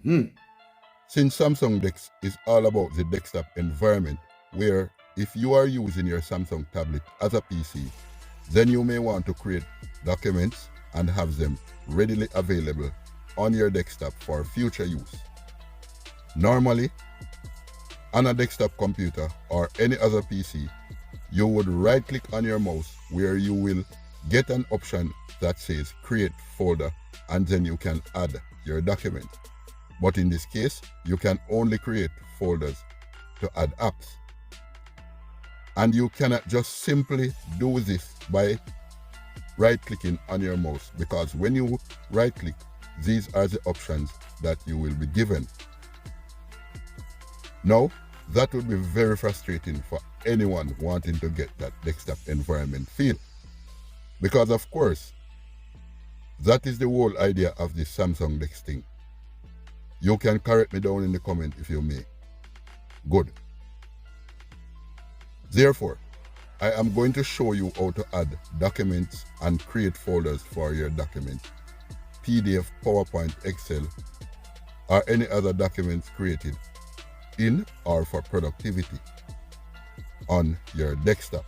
Since Samsung Dex is all about the desktop environment, where if you are using your Samsung tablet as a PC, then you may want to create documents and have them readily available on your desktop for future use. Normally, on a desktop computer or any other PC, you would right-click on your mouse where you will get an option that says Create Folder, and then you can add your document. But in this case, you can only create folders to add apps. And you cannot just simply do this by right-clicking on your mouse, because when you right-click, these are the options that you will be given. Now, that would be very frustrating for anyone wanting to get that desktop environment feel. Because of course, that is the whole idea of this Samsung Dex thing. You can correct me down in the comment if you may. Good. Therefore, I am going to show you how to add documents and create folders for your document, PDF, PowerPoint, Excel, or any other documents created in or for productivity on your desktop.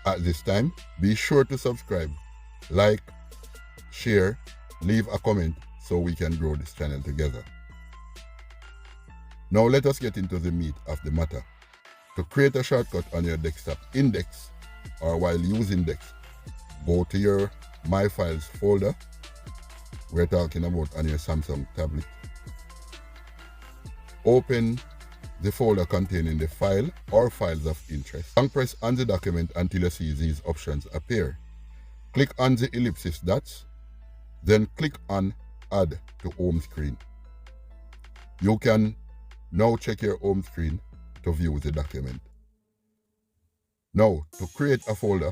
At this time, be sure to subscribe, like, share, leave a comment so we can grow this channel together. Now let us get into the meat of the matter. To create a shortcut on your desktop in Dex or while using Dex, go to your My Files folder. We're talking about on your Samsung tablet. Open the folder containing the file or files of interest. Long press on the document until you see these options appear. Click on the ellipsis dots, then click on Add to Home Screen. You can now check your home screen to view the document. Now, to create a folder,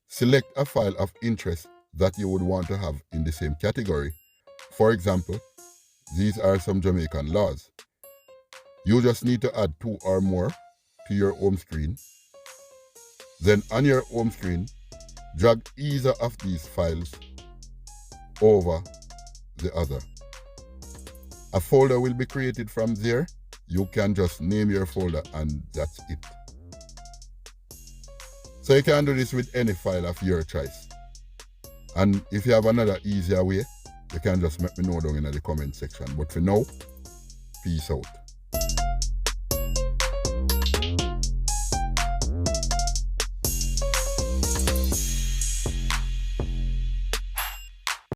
select a file of interest that you would want to have in the same category. For example, these are some Jamaican laws. You just need to add 2 or more to your home screen. Then on your home screen, drag either of these files over the other. A folder will be created from there. You can just name your folder and that's it. So you can do this with any file of your choice. And if you have another easier way, you can just let me know down in the comment section. But for now, peace out.